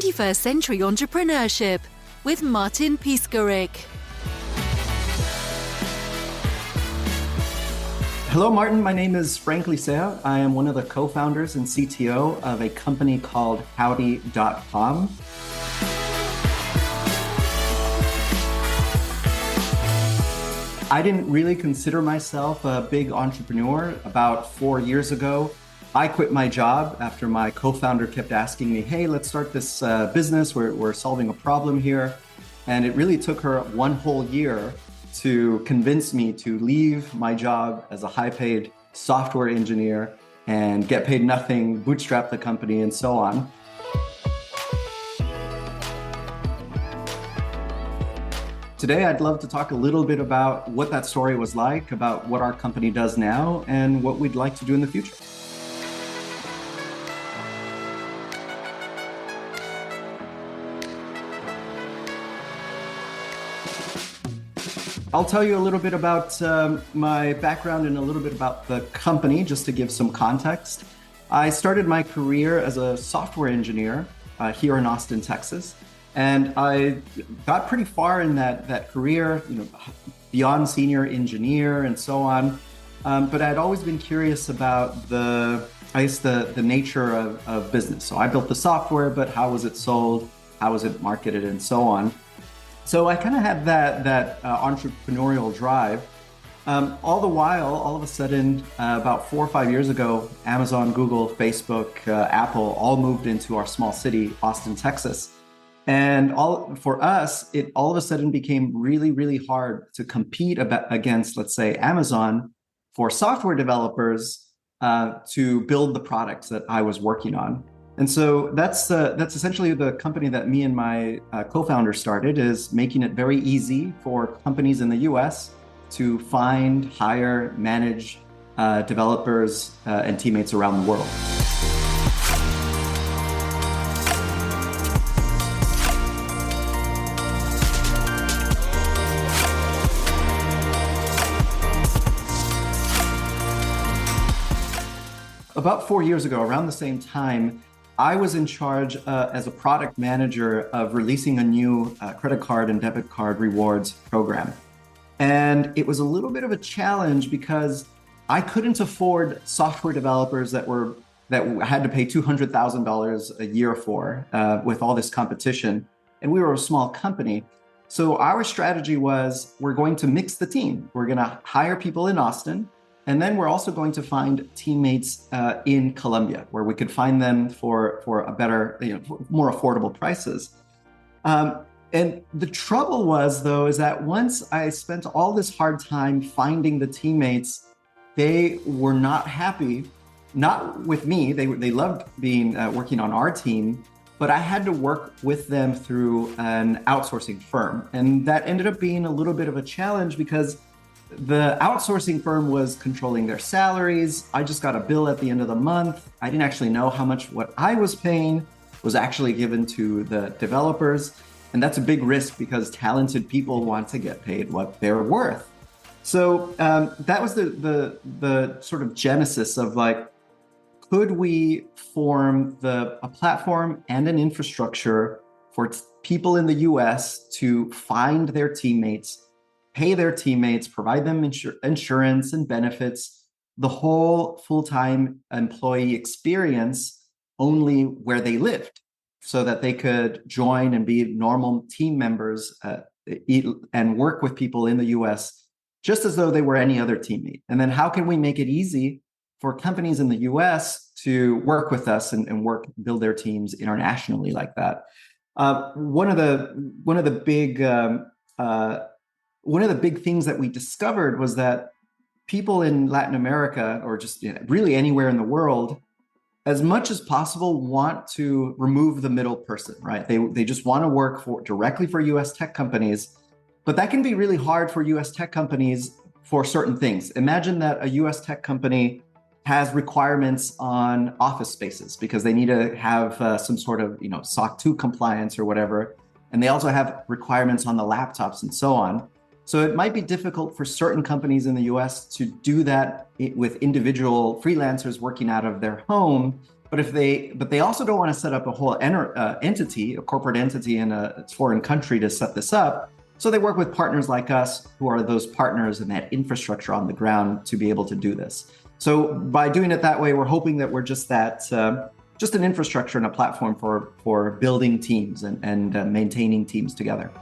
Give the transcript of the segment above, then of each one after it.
21st Century Entrepreneurship with Martin Piskarik. Hello, Martin. My name is Frank Licea. I am one of the co-founders and CTO of a company called Howdy.com. I didn't really consider myself a big entrepreneur. About 4 years ago, I quit my job after my co-founder kept asking me, hey, let's start this business. We're solving a problem here. And it really took her 1 whole year to convince me to leave my job as a high-paid software engineer and get paid nothing, bootstrap the company, and so on. Today, I'd love to talk a little bit about what that story was like, about what our company does now, and what we'd like to do in the future. I'll tell you a little bit about my background and a little bit about the company, just to give some context. I started my career as a software engineer here in Austin, Texas. And I got pretty far in that career, beyond senior engineer and so on. But I'd always been curious about the nature of business. So I built the software, but how was it sold? How was it marketed and so on? So I kind of had that entrepreneurial drive. All the while, all of a sudden, about 4 or 5 years ago, Amazon, Google, Facebook, Apple all moved into our small city, Austin, Texas. And for us, it all of a sudden became really, really hard to compete against, let's say, Amazon for software developers to build the products that I was working on. And so that's essentially the company that me and my co-founder started, is making it very easy for companies in the US to find, hire, manage developers and teammates around the world. About 4 years ago, around the same time, I was in charge as a product manager of releasing a new credit card and debit card rewards program. And it was a little bit of a challenge because I couldn't afford software developers that had to pay $200,000 a year for with all this competition. And we were a small company. So our strategy was, we're going to mix the team. We're going to hire people in Austin. And then we're also going to find teammates in Colombia, where we could find them for a better, more affordable prices. And the trouble was, though, is that once I spent all this hard time finding the teammates, they were not happy, not with me. They loved working on our team, but I had to work with them through an outsourcing firm. And that ended up being a little bit of a challenge because the outsourcing firm was controlling their salaries. I just got a bill at the end of the month. I didn't actually know how much what I was paying was actually given to the developers. And that's a big risk because talented people want to get paid what they're worth. So that was the sort of genesis of could we form a platform and an infrastructure for people in the US to find their teammates, pay their teammates, provide them insurance and benefits, the whole full-time employee experience only where they lived, so that they could join and be normal team members and work with people in the US just as though they were any other teammate. And then how can we make it easy for companies in the US to work with us and build their teams internationally like that? One of the big things that we discovered was that people in Latin America, or just really anywhere in the world, as much as possible want to remove the middle person, right? They just want to work directly for US tech companies, but that can be really hard for US tech companies for certain things. Imagine that a US tech company has requirements on office spaces because they need to have some sort of SOC 2 compliance or whatever, and they also have requirements on the laptops and so on. So it might be difficult for certain companies in the US to do that with individual freelancers working out of their home But they also don't want to set up a whole entity, a corporate entity in a foreign country to set this up. So they work with partners like us, who are those partners and that infrastructure on the ground to be able to do this. So by doing it that way, we're hoping that we're just just an infrastructure and a platform for building teams and maintaining teams together.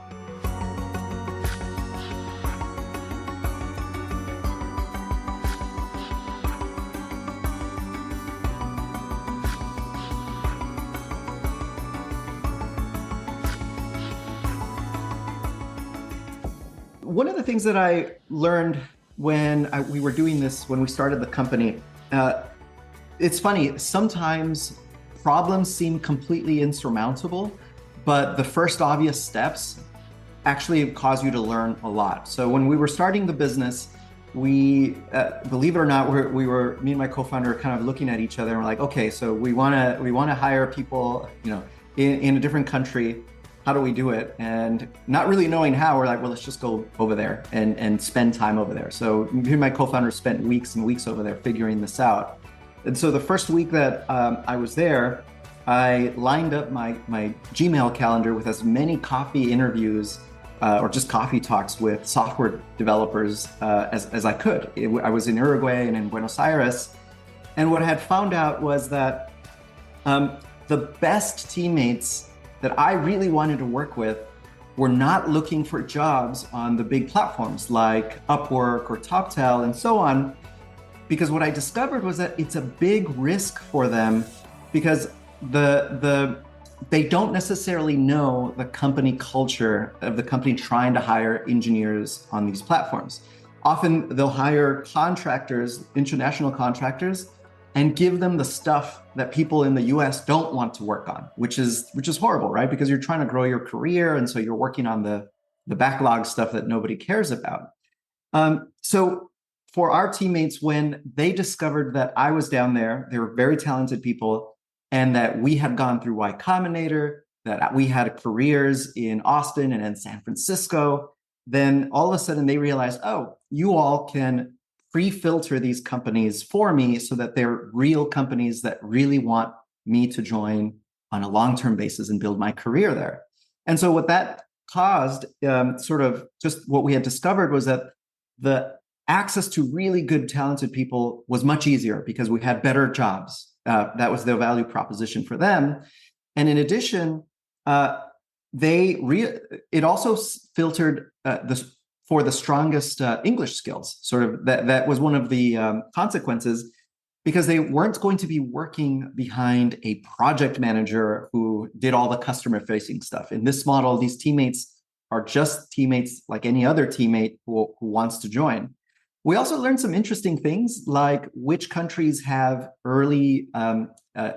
One of the things that I learned when we were doing this, when we started the company, it's funny, sometimes problems seem completely insurmountable, but the first obvious steps actually cause you to learn a lot. So when we were starting the business, we, believe it or not, me and my co-founder kind of looking at each other and we're like, okay, so we want to hire people, in a different country. How do we do it? And not really knowing how, we're like, well, let's just go over there and spend time over there. So me and my co-founder spent weeks and weeks over there figuring this out. And so the first week that I was there, I lined up my Gmail calendar with as many coffee interviews or just coffee talks with software developers as I could. I was in Uruguay and in Buenos Aires. And what I had found out was that the best teammates that I really wanted to work with were not looking for jobs on the big platforms like Upwork or TopTal and so on, because what I discovered was that it's a big risk for them because they don't necessarily know the company culture of the company trying to hire engineers on these platforms. Often they'll hire contractors, international contractors, and give them the stuff that people in the US don't want to work on, which is horrible, right? Because you're trying to grow your career, and so you're working on the backlog stuff that nobody cares about. So for our teammates, when they discovered that I was down there, they were very talented people, and that we had gone through Y Combinator, that we had careers in Austin and in San Francisco, then all of a sudden they realized, oh, you all can pre-filter these companies for me so that they're real companies that really want me to join on a long-term basis and build my career there. And so what that caused, sort of just what we had discovered, was that the access to really good, talented people was much easier because we had better jobs. That was the value proposition for them. And in addition, it also filtered for the strongest English skills. Sort of that was one of the consequences, because they weren't going to be working behind a project manager who did all the customer-facing stuff. In this model, these teammates are just teammates like any other teammate who wants to join. We also learned some interesting things, like which countries have early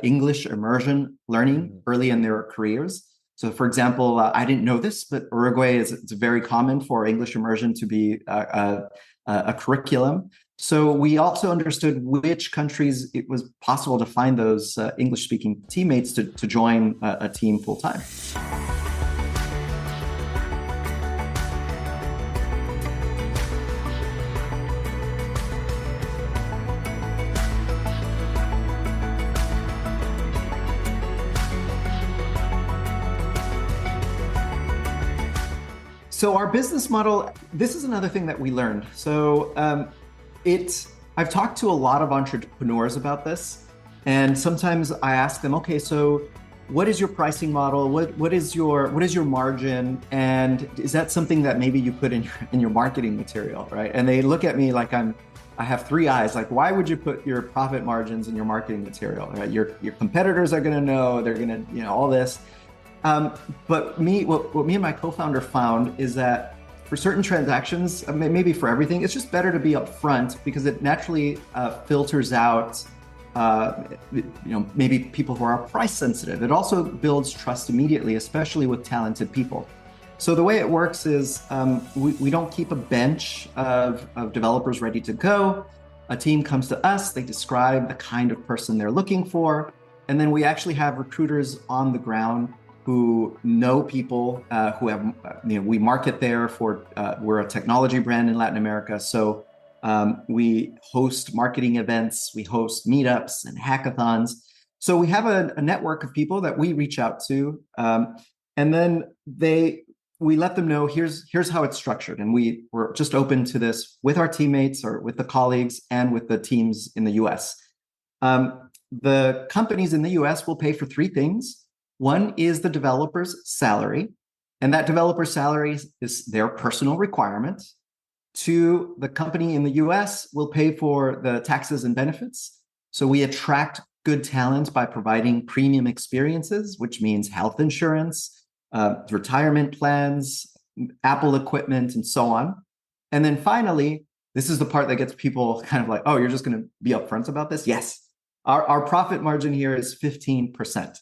English immersion learning early in their careers. So, for example, I didn't know this, but Uruguay it's very common for English immersion to be a curriculum. So we also understood which countries it was possible to find those English-speaking teammates to join a team full-time. So our business model, this is another thing that we learned. So I've talked to a lot of entrepreneurs about this, and sometimes I ask them, okay, so what is your pricing model? What is your margin? And is that something that maybe you put in your marketing material, right? And they look at me like I have three eyes. Like, why would you put your profit margins in your marketing material? Right? Your competitors are going to know. They're going to, all this. But what me and my co-founder found is that for certain transactions, maybe for everything, it's just better to be upfront, because it naturally filters out, maybe people who are price sensitive. It also builds trust immediately, especially with talented people. So the way it works is we don't keep a bench of developers ready to go. A team comes to us, they describe the kind of person they're looking for, and then we actually have recruiters on the ground who know people who have, we market there for, we're a technology brand in Latin America. So we host marketing events, we host meetups and hackathons. So we have a network of people that we reach out to, and then we let them know here's how it's structured, and we're just open to this with our teammates or with the colleagues and with the teams in the US. The companies in the US will pay for three things. One is the developer's salary, and that developer's salary is their personal requirement. Two, the company in the US will pay for the taxes and benefits. So we attract good talent by providing premium experiences, which means health insurance, retirement plans, Apple equipment, and so on. And then finally, this is the part that gets people kind of like, oh, you're just going to be upfront about this? Yes. Our profit margin here is 15%.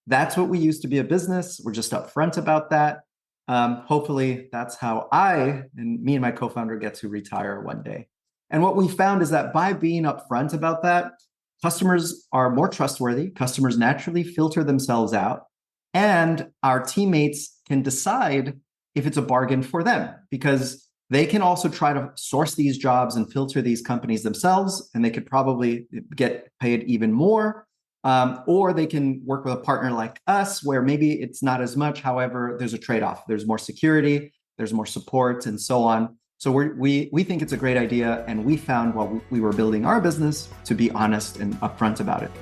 That's what we used to be a business. We're just upfront about that. Hopefully, that's how me and my co-founder get to retire one day. And what we found is that by being upfront about that, customers are more trustworthy. Customers naturally filter themselves out. And our teammates can decide if it's a bargain for them, because they can also try to source these jobs and filter these companies themselves, and they could probably get paid even more. Or they can work with a partner like us, where maybe it's not as much. However, there's a trade-off. There's more security, there's more support, and so on. So we think it's a great idea, and we found while we were building our business to be honest and upfront about it.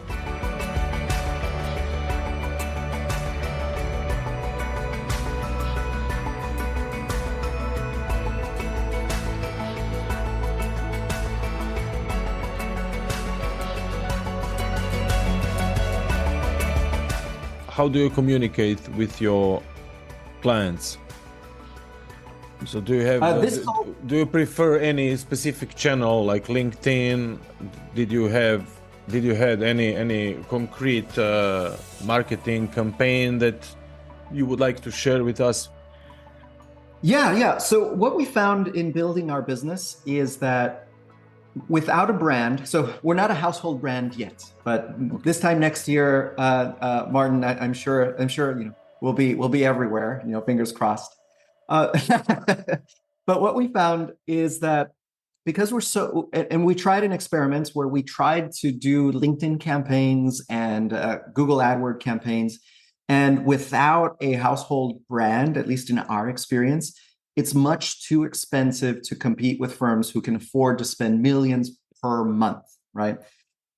How do you communicate with your clients? So do you have do you prefer any specific channel like LinkedIn? Did you had any concrete marketing campaign that you would like to share with us? Yeah. So what we found in building our business is that without a brand, so we're not a household brand yet, but this time next year, Martin, I'm sure we'll be everywhere. Fingers crossed. But what we found is that because and we tried an experiment where we tried to do LinkedIn campaigns and Google AdWord campaigns, and without a household brand, at least in our experience, it's much too expensive to compete with firms who can afford to spend millions per month, right?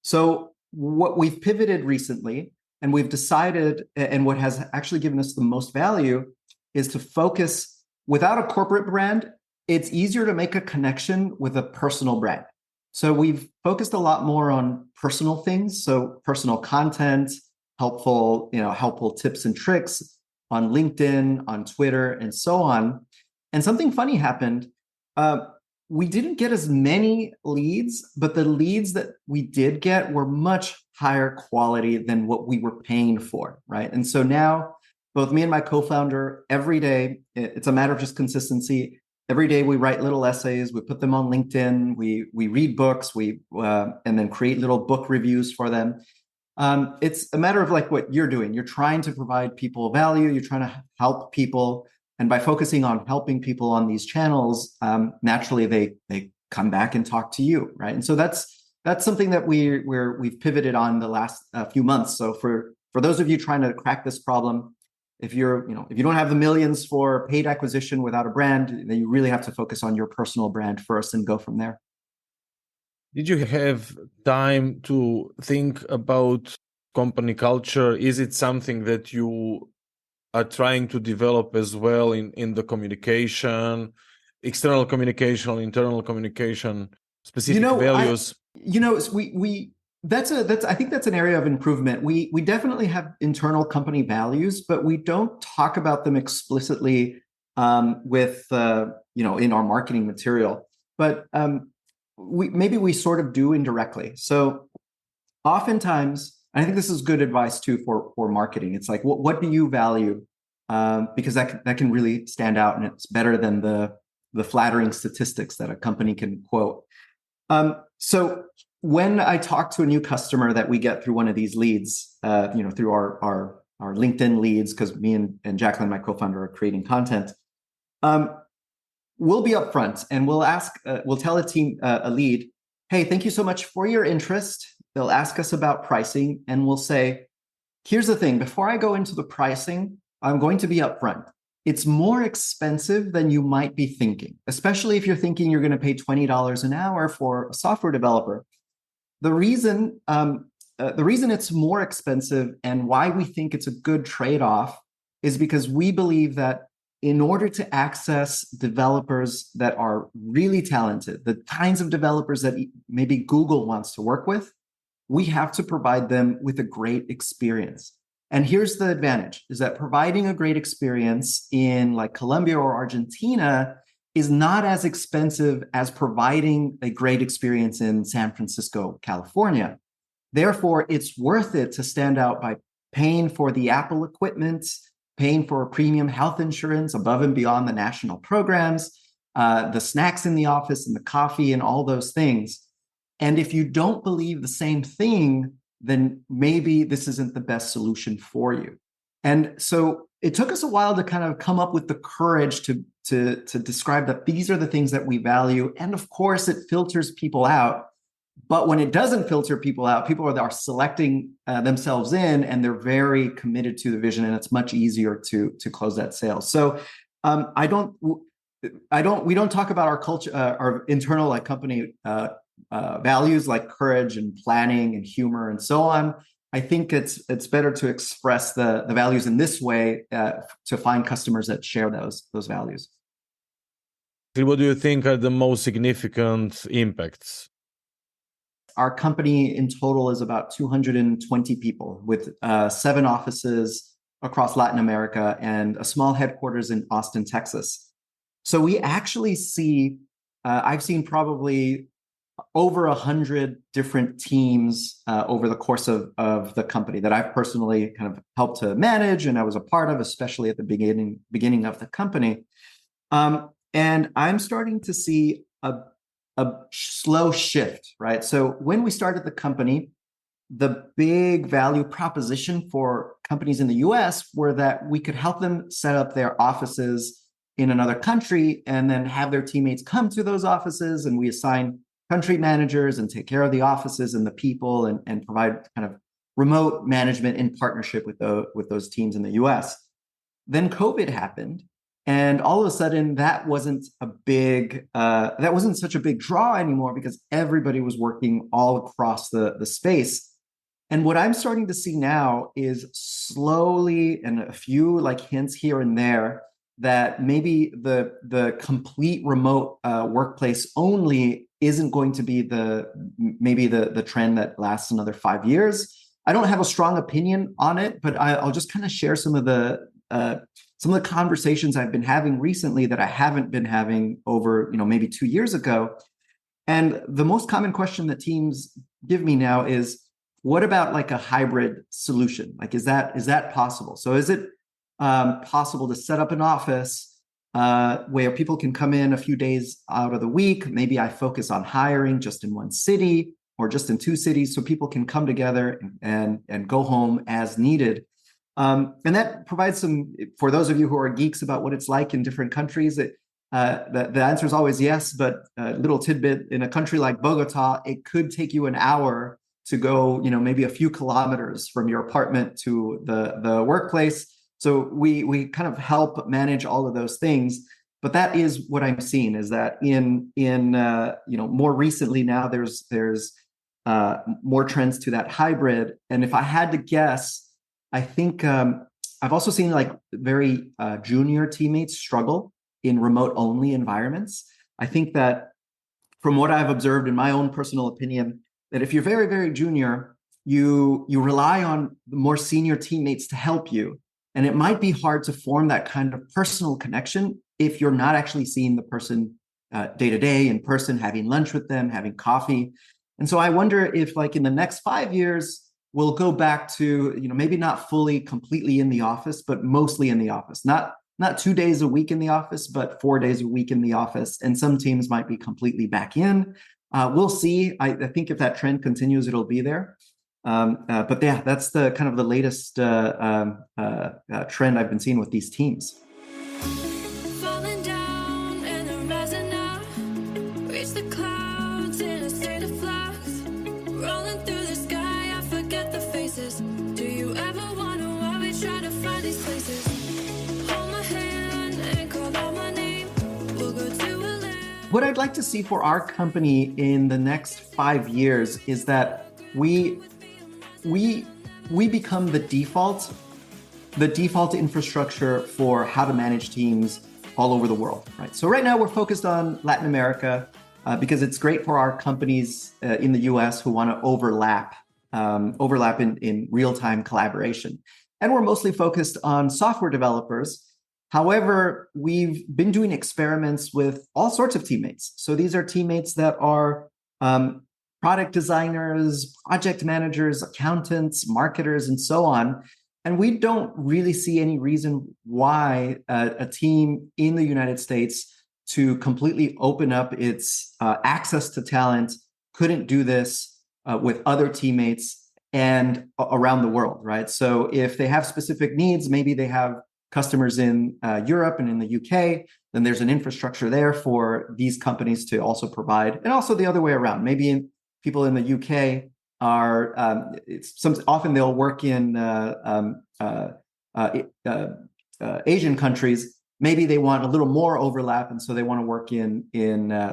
So what we've pivoted recently, and we've decided, and what has actually given us the most value, is to focus without a corporate brand. It's easier to make a connection with a personal brand. So we've focused a lot more on personal things, so personal content, helpful tips and tricks on LinkedIn, on Twitter, and so on. And something funny happened. We didn't get as many leads, but the leads that we did get were much higher quality than what we were paying for, right? And so now, both me and my co-founder, every day, it's a matter of just consistency. Every day we write little essays, we put them on LinkedIn, we read books, and then create little book reviews for them. It's a matter of like what you're doing. You're trying to provide people value, you're trying to help people. And by focusing on helping people on these channels, naturally they come back and talk to you, right? And so that's something that we've pivoted on the last few months. So for those of you trying to crack this problem, if you don't have the millions for paid acquisition without a brand, then you really have to focus on your personal brand first and go from there. Did you have time to think about company culture? Is it something that you are trying to develop as well in the communication, external communication, internal communication, specific values? I think that's an area of improvement. We definitely have internal company values, but we don't talk about them explicitly in our marketing material. But we sort of do indirectly. So oftentimes, I think this is good advice too for marketing. It's like, what do you value? Because that can really stand out, and it's better than the flattering statistics that a company can quote. So when I talk to a new customer that we get through one of these leads, through our LinkedIn leads, because me and Jacqueline, my co-founder, are creating content, we'll be upfront and we'll tell a lead, hey, thank you so much for your interest. they'll ask us about pricing, and we'll say, here's the thing, before I go into the pricing, I'm going to be upfront. It's more expensive than you might be thinking, especially if you're thinking you're going to pay $20 an hour for a software developer. The reason it's more expensive and why we think it's a good trade-off is because we believe that in order to access developers that are really talented, the kinds of developers that maybe Google wants to work with, we have to provide them with a great experience. And here's the advantage, is that providing a great experience in like Colombia or Argentina is not as expensive as providing a great experience in San Francisco, California. Therefore, it's worth it to stand out by paying for the Apple equipment, paying for premium health insurance above and beyond the national programs, the snacks in the office and the coffee and all those things. And if you don't believe the same thing, then maybe this isn't the best solution for you. And so it took us a while to kind of come up with the courage to describe that these are the things that we value. And of course, it filters people out. But when it doesn't filter people out, people are selecting themselves in, and they're very committed to the vision, and it's much easier to close that sale. So we don't talk about our culture, our internal like company values like courage and planning and humor and so on. I think it's better to express the values in this way to find customers that share those values. What do you think are the most significant impacts? Our company in total is about 220 people with 7 offices across Latin America and a small headquarters in Austin, Texas. So we actually see, I've seen probably over 100 different teams over the course of the company that I've personally kind of helped to manage and I was a part of, especially at the beginning of the company. And I'm starting to see a slow shift, right? So when we started the company, the big value proposition for companies in the US were that we could help them set up their offices in another country and then have their teammates come to those offices, and we assign country managers and take care of the offices and the people and provide kind of remote management in partnership with those teams in the US. Then COVID happened. And all of a sudden, that wasn't such a big draw anymore because everybody was working all across the space. And what I'm starting to see now is slowly, and a few like hints here and there, that maybe the complete remote workplace only isn't going to be the trend that lasts another 5 years. I don't have a strong opinion on it, but I'll just kind of share some of the conversations I've been having recently that I haven't been having over, maybe 2 years ago. And the most common question that teams give me now is, what about like a hybrid solution? Like, is that possible? So is it possible to set up an office where people can come in a few days out of the week? Maybe I focus on hiring just in one city or just in 2 cities so people can come together and go home as needed. And that provides some, for those of you who are geeks about what it's like in different countries, the answer is always yes, but a little tidbit, in a country like Bogota, it could take you an hour to go, maybe a few kilometers from your apartment to the workplace. So we kind of help manage all of those things. But that is what I'm seeing, is that in more recently now there's more trends to that hybrid. And if I had to guess, I think I've also seen like very junior teammates struggle in remote only environments. I think that from what I've observed in my own personal opinion, that if you're very, very junior, you rely on the more senior teammates to help you. And it might be hard to form that kind of personal connection if you're not actually seeing the person day to day in person, having lunch with them, having coffee. And so I wonder if like in the next 5 years, we'll go back to, maybe not fully, completely in the office, but mostly in the office. Not 2 days a week in the office, but 4 days a week in the office. And some teams might be completely back in. We'll see. I think if that trend continues, it'll be there. But yeah, that's the kind of the latest trend I've been seeing with these teams. Falling down and then rising up, reach the clouds in a state of flux, rolling through the sky. What I'd like to see for our company in the next 5 years is that we become the default infrastructure for how to manage teams all over the world, right? So right now we're focused on Latin America because it's great for our companies in the US who want to overlap in real-time collaboration. And we're mostly focused on software developers. However, we've been doing experiments with all sorts of teammates. So these are teammates that are product designers, project managers, accountants, marketers, and so on. And we don't really see any reason why a team in the United States to completely open up its access to talent couldn't do this with other teammates and around the world, right? So if they have specific needs, maybe they have customers in Europe and in the UK, then there's an infrastructure there for these companies to also provide, and also the other way around. Maybe people in the UK are often they'll work in Asian countries. Maybe they want a little more overlap, and so they want to work in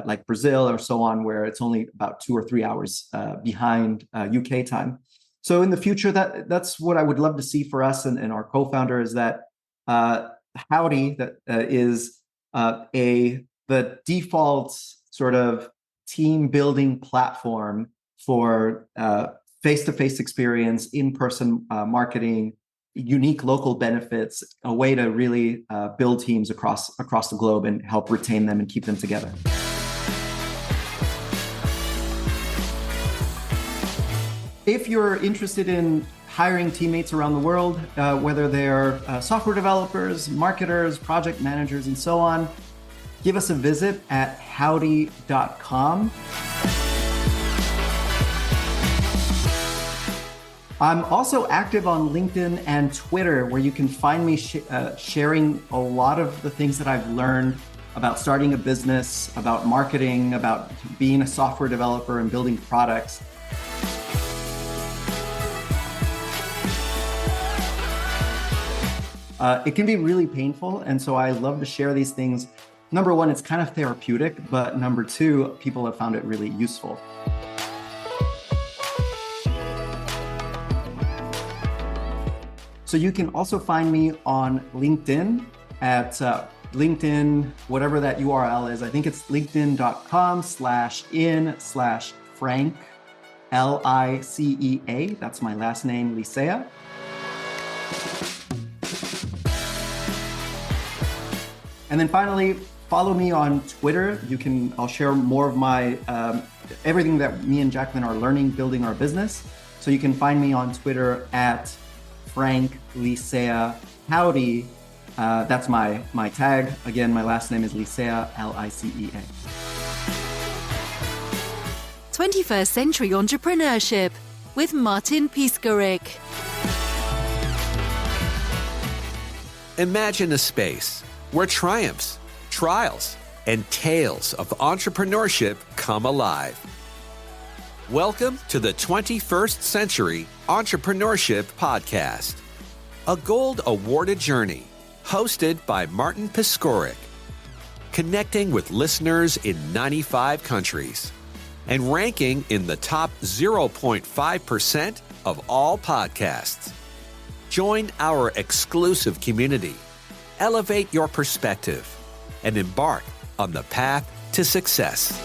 like Brazil or so on, where it's only about 2 or 3 hours behind UK time. So in the future, that's what I would love to see for us and our co-founder is that Howdy is the default sort of team building platform for face-to-face experience, in-person marketing, unique local benefits, a way to really build teams across the globe and help retain them and keep them together. If you're interested in hiring teammates around the world, whether they're software developers, marketers, project managers, and so on, give us a visit at howdy.com. I'm also active on LinkedIn and Twitter, where you can find me sharing a lot of the things that I've learned about starting a business, about marketing, about being a software developer and building products. It can be really painful, and so I love to share these things. Number one, it's kind of therapeutic, but number two, people have found it really useful. So you can also find me on LinkedIn at LinkedIn, whatever that URL is. I think it's linkedin.com/in/Frank, Licea. That's my last name, Licea. And then finally, follow me on Twitter. I'll share more of my, everything that me and Jacqueline are learning, building our business. So you can find me on Twitter at Frank Licea Howdy. That's my tag. Again, my last name is Licea, Licea. 21st Century Entrepreneurship with Martin Piskarik. Imagine a space where triumphs, trials, and tales of entrepreneurship come alive. Welcome to the 21st Century Entrepreneurship Podcast, a gold awarded journey hosted by Martin Piskarik, connecting with listeners in 95 countries and ranking in the top 0.5% of all podcasts. Join our exclusive community, elevate your perspective, and embark on the path to success.